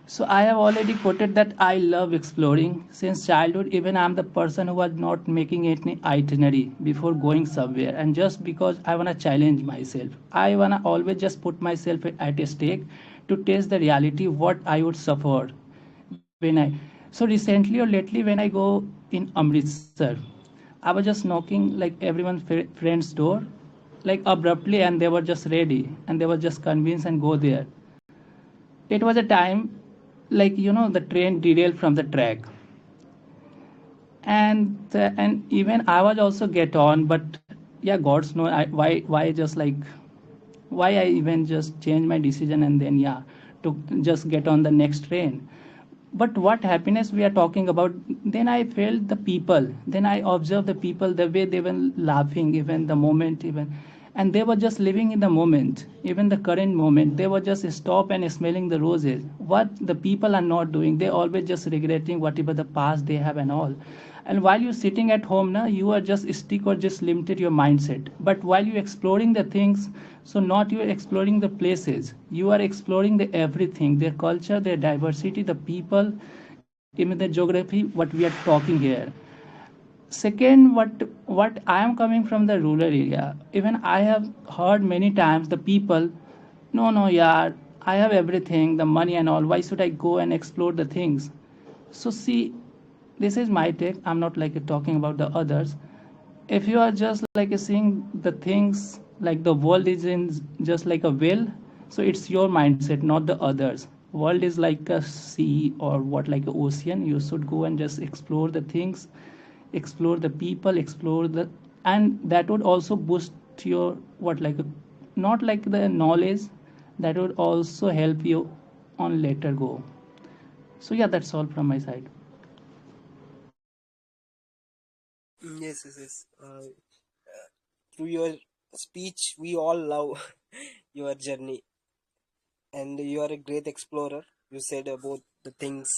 so I have already quoted that I love exploring. Since childhood, even I'm the person who was not making any itinerary before going somewhere. And just because I wanna challenge myself, I wanna always just put myself at a stake to taste the reality what I would suffer when I. So recently or lately, when I go in Amritsar, I was just knocking like everyone's friend's door, like abruptly, and they were just ready and they were just convinced and go there. It was a time like the train derailed from the track, and even I was also get on, but yeah, God's know why just like why I even just change my decision and then yeah to just get on the next train. But what happiness we are talking about, then I felt the people, then I observed the people, the way they were laughing, even the moment, even, and they were just living in the moment, even the current moment. They were just stop and smelling the roses. What the people are not doing, they always just regretting whatever the past they have and all. And while you're sitting at home now, you are just stick or just limited your mindset. But while you're exploring the things, so not you're exploring the places, you are exploring the everything, their culture, their diversity, the people, even the geography, what we are talking here. Second, what I am coming from the rural area, even I have heard many times the people, no, yeah, I have everything, the money and all, why should I go and explore the things? So see, this is my take, I'm not like talking about the others. If you are just like seeing the things like the world is in just like a well, so it's your mindset, not the others. World is like a sea or what, like an ocean. You should go and just explore the things, explore the people, explore the, and that would also boost your what, like a, not like the knowledge, that would also help you on later go. So yeah, that's all from my side. Yes, yes, yes. Through your speech, we all love your journey, and you are a great explorer. You said about the things,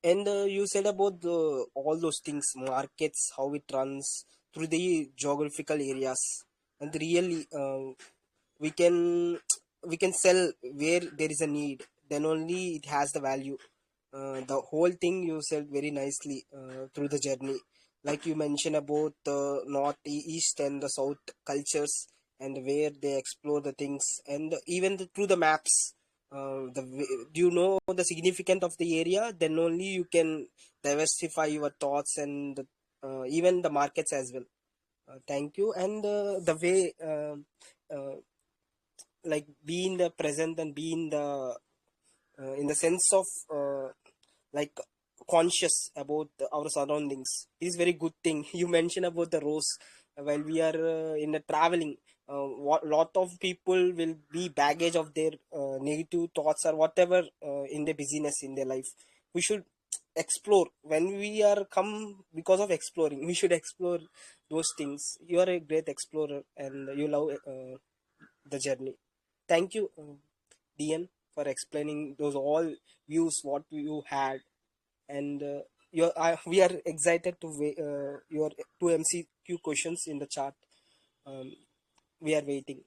and you said about all those things, markets, how it runs through the geographical areas, and really, we can we can sell where there is a need. Then only it has the value. The whole thing you said very nicely through the journey, like you mentioned about the north, east, and the south cultures, and where they explore the things, and even through the maps. Do you know the significance of the area? Then only you can diversify your thoughts and even the markets as well. Thank you. And the way like be in the present and be in the sense of like conscious about our surroundings is very good thing. You mentioned about the rose. While we are in a traveling, what lot of people will be baggage of their negative thoughts or whatever in their busyness in their life. We should explore when we are come because of exploring. We should explore those things. You are a great explorer and you love the journey. Thank you, DN, for explaining those all views what you had, and we are excited to your two MCQ questions in the chat. Um, we are waiting.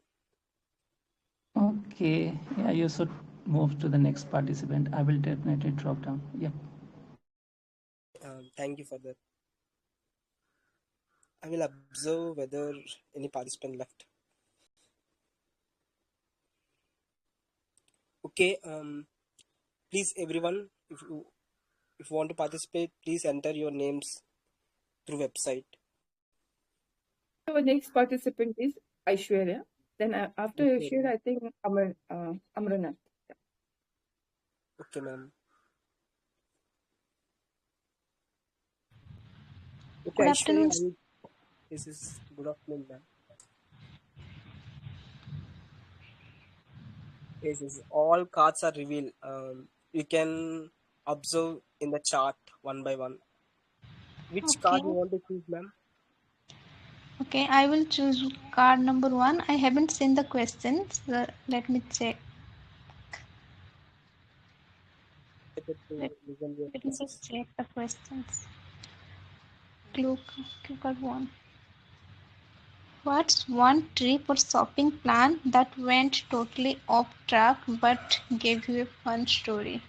Okay, yeah, you should move to the next participant. I will definitely drop down. Yeah. Thank you for that. I will observe whether any participant left. Okay. Please, everyone, if you want to participate, please enter your names through website. Our next participant is Aishwarya. Then after Okay, Aishwarya, I think Amranath. okay, ma'am. Okay, Good Aishwarya, afternoon. this is good afternoon, ma'am. Yes, yes, all cards are revealed. You can observe in the chart one by one. Which Okay. card you want to choose, ma'am? Okay, I will choose card number one. I haven't seen the questions. Let me check. Excited to Let, listen your let me thesis. just check the questions. Clue card one. What's one trip or shopping plan that went totally off track but gave you a fun story?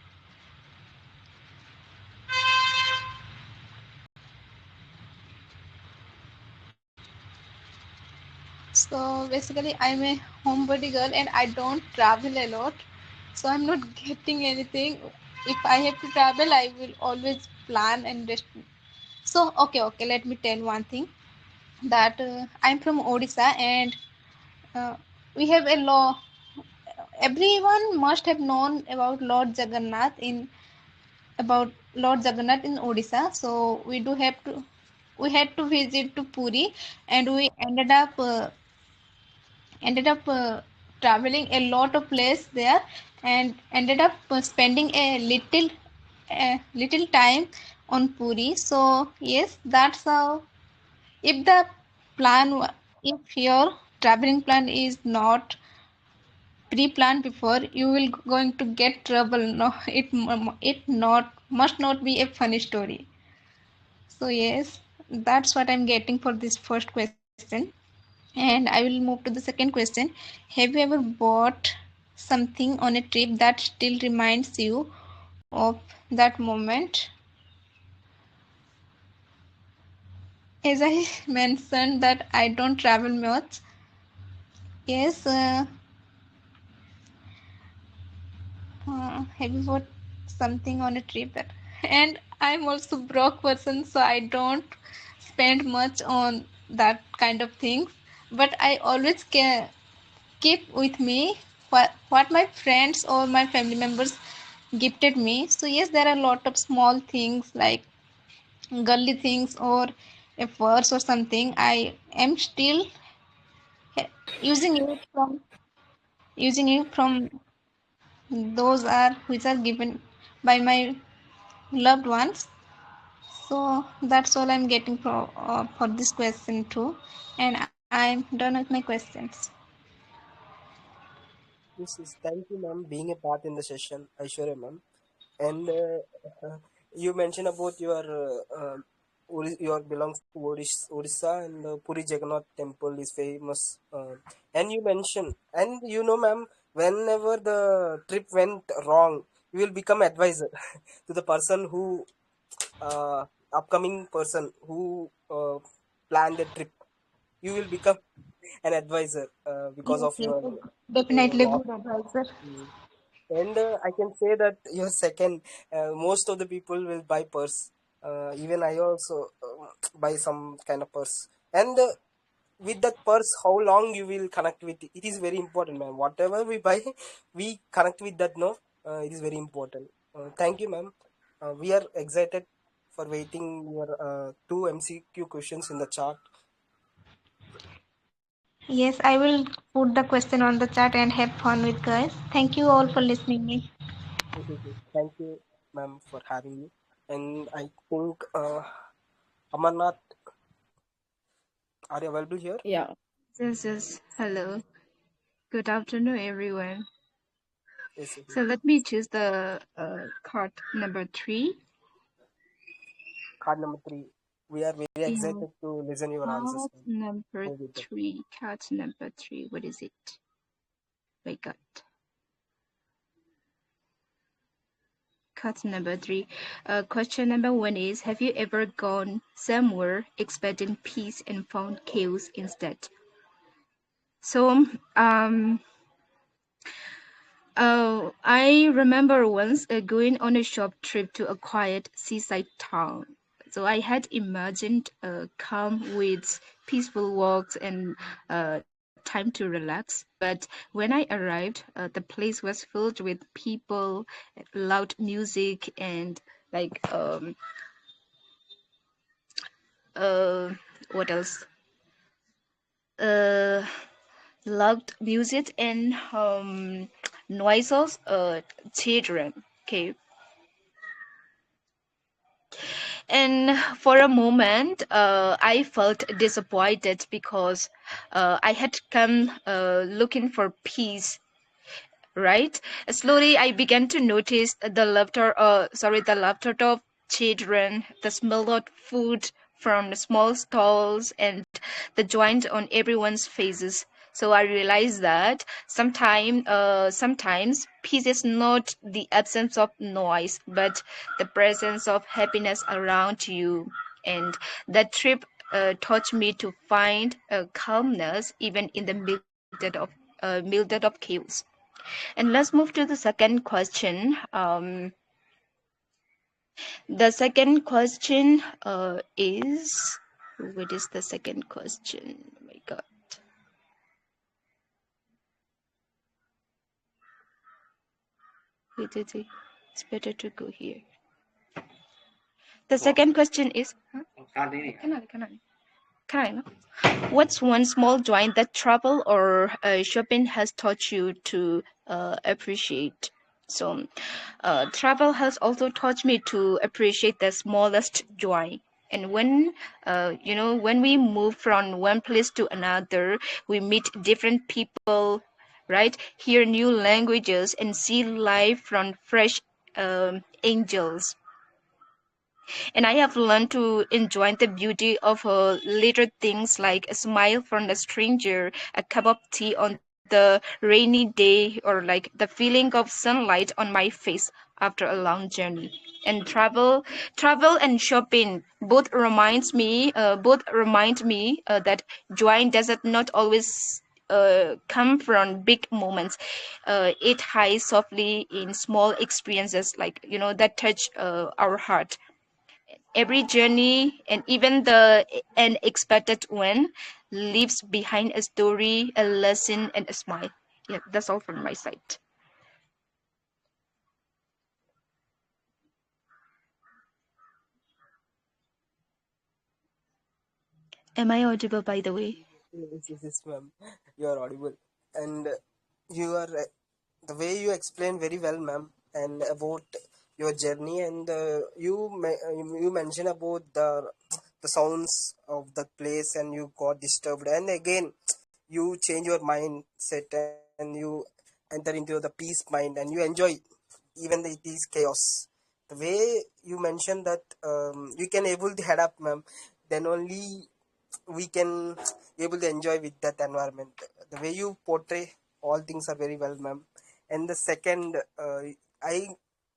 So basically, I'm a homebody girl and I don't travel a lot. So I'm not getting anything. if I have to travel, I will always plan and so okay. Let me tell one thing that I'm from Odisha and uh, we have a law. Everyone must have known about Lord Jagannath in Odisha. So we had to visit to Puri, and we ended up traveling a lot of place there, and ended up spending a little time on Puri. So yes, that's how. If the if your traveling plan is not pre-planned before, you will going to get trouble. No, it not must not be a funny story. So yes, that's what I'm getting for this first question. And I will move to the second question. Have you ever bought something on a trip that still reminds you of that moment? As I mentioned that I don't travel much. Yes, have you bought something on a trip that? And I'm also broke person, so I don't spend much on that kind of things. But I always keep with me what my friends or my family members gifted me. So yes, there are a lot of small things like gully things or a purse or something. I am still using it from those are which are given by my loved ones. So that's all I'm getting for this question too, and I'm done with my questions. Yes, yes. Thank you, ma'am, being a part in the session, Aishwarya, ma'am. And you mentioned about your belongs to Odisha, and Puri Jagannath temple is famous. And you mentioned, and ma'am, whenever the trip went wrong, you will become advisor to the person who upcoming person who planned the trip. You will become an advisor because Yes, of yes, your definitely loss. good advisor. And I can say that your second, most of the people will buy purse. Even I also buy some kind of purse. And with that purse, how long you will connect with it, it is very important, ma'am. Whatever we buy, we connect with that. No, it is very important. Thank you, ma'am. We are excited for waiting your two MCQ questions in the chart. Yes, I will put the question on the chat and have fun with guys. Thank you all for listening me. Thank you, ma'am, for having me. And I think Amarnath, are you available here? Yeah. Yes, yes. Hello. Good afternoon, everyone. Yes, yes, yes. So let me choose the card number 3. Card number three. We are very Yeah, excited to listen your answers. card number Move with them. 3. Card number 3. What is it? My God. Card number 3. Question number 1 is: have you ever gone somewhere expecting peace and found chaos instead? So, I remember once going on a short trip to a quiet seaside town. So I had imagined a calm with peaceful walks and time to relax. But when I arrived, the place was filled with people, loud music, and like uh, what else? Uh, loud music and noises. Children. Okay. And for a moment, I felt disappointed because I had come looking for peace, right? Slowly, I began to notice the laughter of children, the smell of food from the small stalls, and the joy on everyone's faces. So I realized that sometimes peace is not the absence of noise, but the presence of happiness around you. And that trip taught me to find calmness even in the middle of chaos. And let's move to the second question. The second question is, what is the second question? Oh my God. Wait, wait, wait. It's better to go here. The second question is, can I, no? What's one small joy that travel or shopping has taught you to appreciate? So, travel has also taught me to appreciate the smallest joy. And when we move from one place to another, we meet different people, right? Hear new languages and see life from fresh angels. And I have learned to enjoy the beauty of little things like a smile from a stranger, a cup of tea on the rainy day, or like the feeling of sunlight on my face after a long journey. And travel and shopping both remind me that joy does not always come from big moments. It hides softly in small experiences, like that touch our heart. Every journey, and even the unexpected one, leaves behind a story, a lesson, and a smile. Yeah, that's all from my side. Am I audible, by the way? Yes, ma'am. You are audible, and you are the way you explain very well, ma'am, and about your journey, and you mentioned about the sounds of the place, and you got disturbed, and again you change your mindset, and you enter into the peace mind, and you enjoy even though it is chaos. The way you mentioned that you can able to head up, ma'am, then only we can able to enjoy with that environment. The way you portray all things are very well, ma'am. And the second, i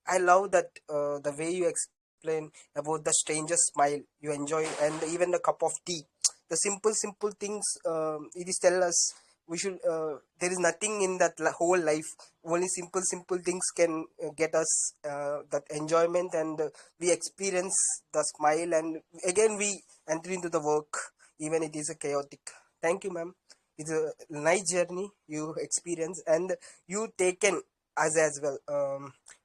I love that the way you explain about the stranger's smile you enjoy, and even the cup of tea, the simple things. It is tell us we should there is nothing in that whole life, only simple things can get us that enjoyment, and we experience the smile, and again we enter into the work even it is a chaotic. Thank you, ma'am. It's a nice journey you experience, and you taken us as well,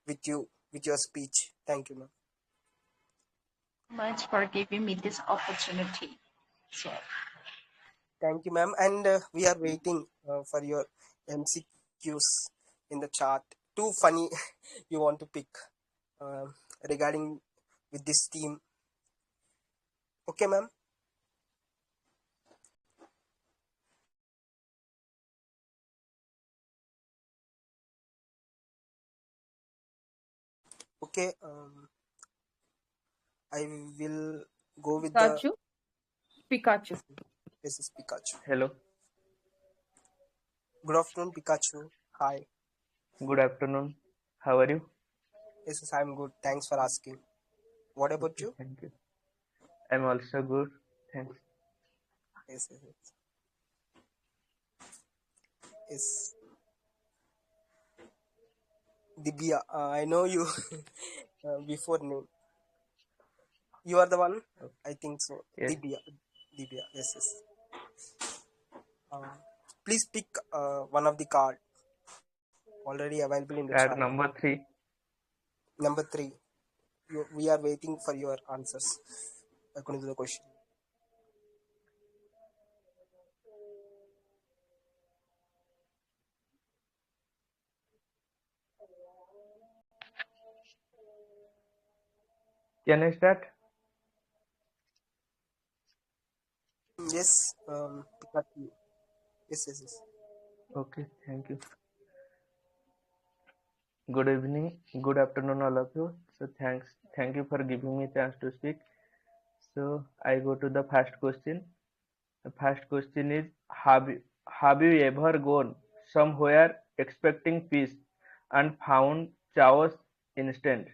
with you with your speech. Thank you, ma'am. Much for giving me this opportunity. So, Thank you, ma'am. And we are waiting for your MCQs in the chat. Too funny you want to pick uh, regarding with this theme. Okay, ma'am. Okay. I will go with the Pikachu. Pikachu. this is Pikachu. Hello, Good afternoon, Pikachu. Hi. good afternoon. How are you? Yes, yes, I'm good. Thanks for asking. What about Okay, you? thank you. I'm also good. Thanks. Yes, yes, yes. Yes. Dibya, I know you before name. You are the one? Okay. I think so. Yes, Dibya. Dibya. Yes, yes. Uh, please pick one of the card already available in the chat. card number 3. Number 3. We are waiting for your answers according to the question. Can I start? Yes, Pikachu. Yes, yes, yes. Okay, thank you. Good evening, good afternoon, all of you. So thank you for giving me chance to speak. So I go to the first question. The first question is, have you ever gone somewhere expecting peace and found chaos instant?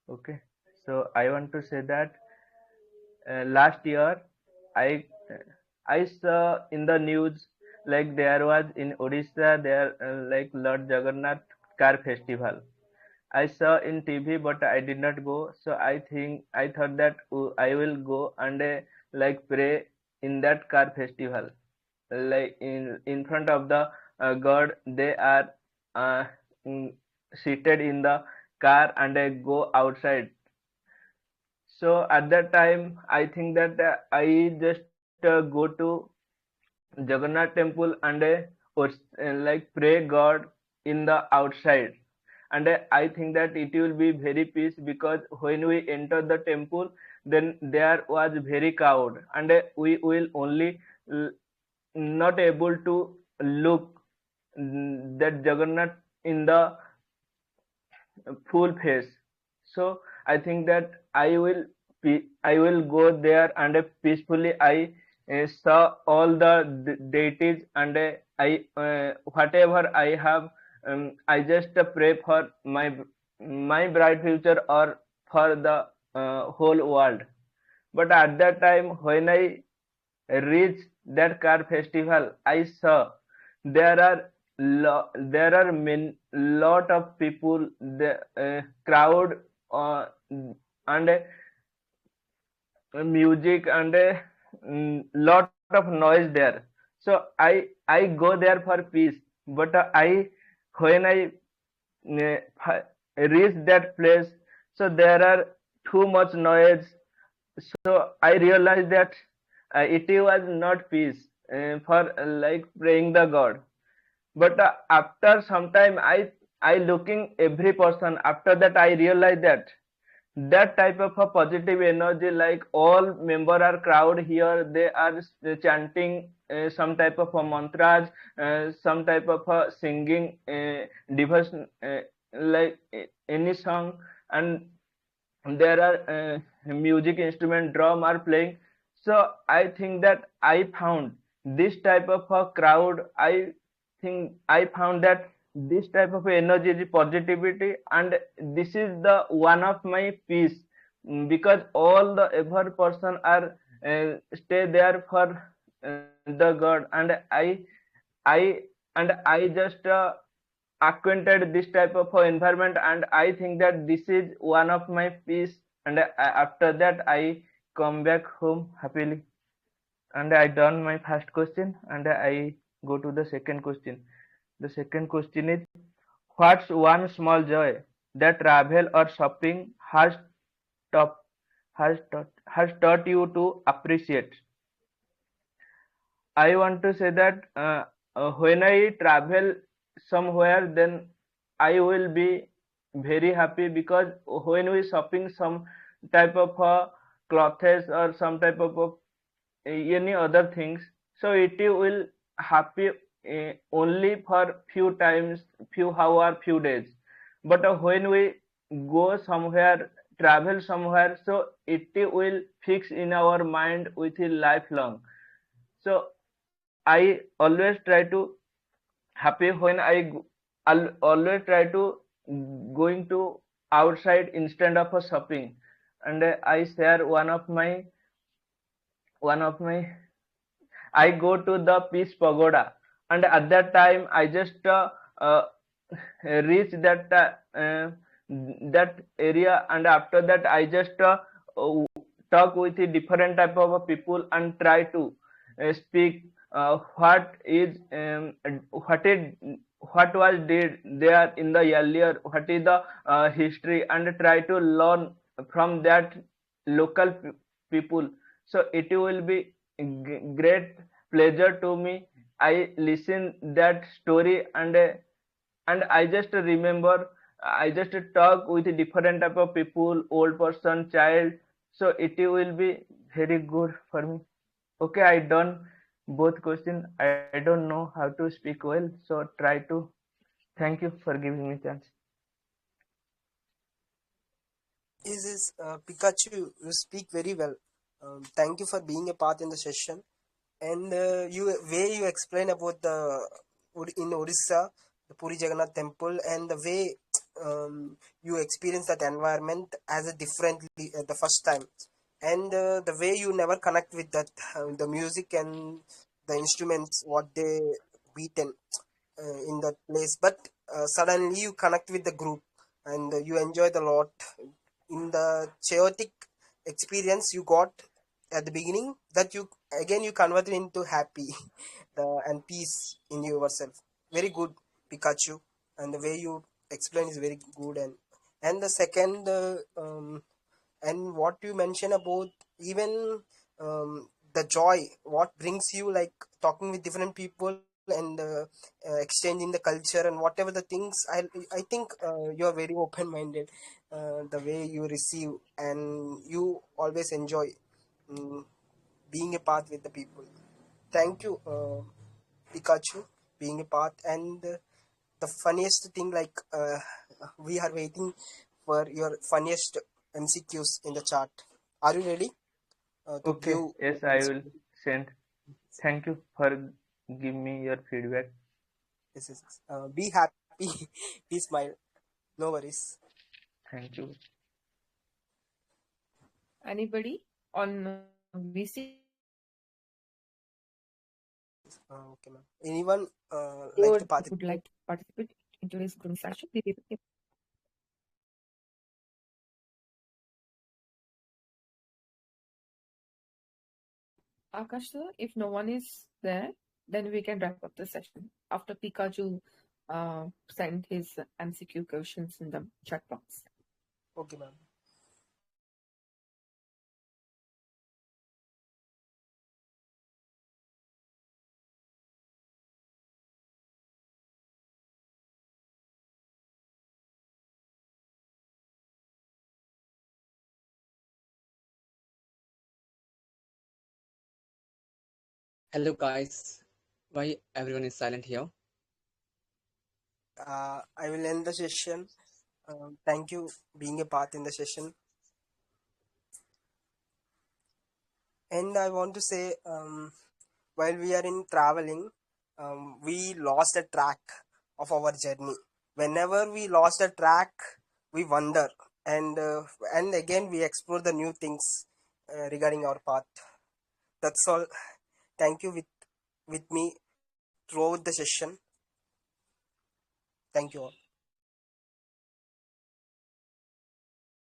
Okay. So I want to say that last year I I saw in the news like there was in Odisha there like Lord Jagannath car festival, I saw in TV, but I did not go. So I thought that I will go and like pray in that car festival. Like in front of the God, they are uh, mm, seated in the car and go outside. So at that time, I think that I just go to Jagannath temple and like pray God in the outside. And I think that it will be very peace because when we enter the temple, then there was very crowd, and we will only not able to look that Jagannath in the full face. So I think that I will go there and peacefully I saw all the deities, and I whatever I have, I just pray for my bright future or for the whole world. But at that time when I reached that car festival, I saw there are there are lot of people, the crowd, and music, and lot of noise there. So I go there for peace, but I when I reach that place, so there are too much noise. So I realized that it was not peace for like praying the God. But after some time, I looking every person. After that, I realized that that type of a positive energy, like all member are crowd here, they are chanting some type of a mantras, some type of a singing devotion, like any song, and there are music instrument, drum are playing. So I think that I found this type of a crowd. I think I found that this type of energy is positivity, and this is the one of my peace. Because all the ever person are stay there for the God, and I I just acquainted this type of environment, and I think that this is one of my peace. And after that I come back home happily. And I done my first question, and I go to the second question. The second question is, what's one small joy that travel or shopping taught has taught you to appreciate? I want to say that when I travel somewhere, then I will be very happy, because when we shopping some type of clothes or some type of any other things, so it will happy only for few times, few hour, few days. But when we go somewhere, travel somewhere, so it will fix in our mind with a lifelong. So I always try to happy when I'll always try to going to outside instead of a shopping. And I share one of my I go to the Peace Pagoda, and at that time I just reach that area, and after that I just uh, talk with the different type of people and try to speak what is what was did there in the earlier, what is the history, and try to learn from that local people. So it will be great pleasure to me. I listen that story, and I just remember, I just talk with different type of people, old person, child. So it will be very good for me. Okay, I done both question. I don't know how to speak well, so try to. Thank you for giving me chance. Is Pikachu, you speak very well. Thank you for being a part in the session. And you way you explain about the in Odisha, the Puri Jagannath temple, and the way you experience that environment as a differently the first time, and the way you never connect with that the music and the instruments what they beaten in that place, but suddenly you connect with the group. and you enjoyed a lot in the chaotic experience you got at the beginning, that you again you converted into happy and peace in yourself. Very good, Pikachu, and the way you explain is very good. And the second and what you mention about even the joy what brings you, like talking with different people and exchanging the culture and whatever the things, I think you are very open minded, the way you receive and you always enjoy mm, being a part with the people. Thank you, Pikachu, being a part. And the funniest thing, like we are waiting for your funniest MCQs in the chat. Are you ready to give Okay, yes, I will MCQ? send. Thank you for giving me your feedback. Yes, yes, yes. Be happy, be smile. No worries. Thank you. Anybody on VC? Okay, ma'am. Anyone like to Would like participate? to participate in today's grooming session? Akash sir, if no one is there, then we can wrap up the session after Pikachu sent his MCQ questions in the chat box. Okay, ma'am. Hello guys, why everyone is silent here? I will end the session. Thank you being a part in the session. And I want to say, while we are in traveling, we lost a track of our journey. Whenever we lost a track, we wonder, and again we explore the new things regarding our path. That's all. Thank you with me throughout the session. Thank you all.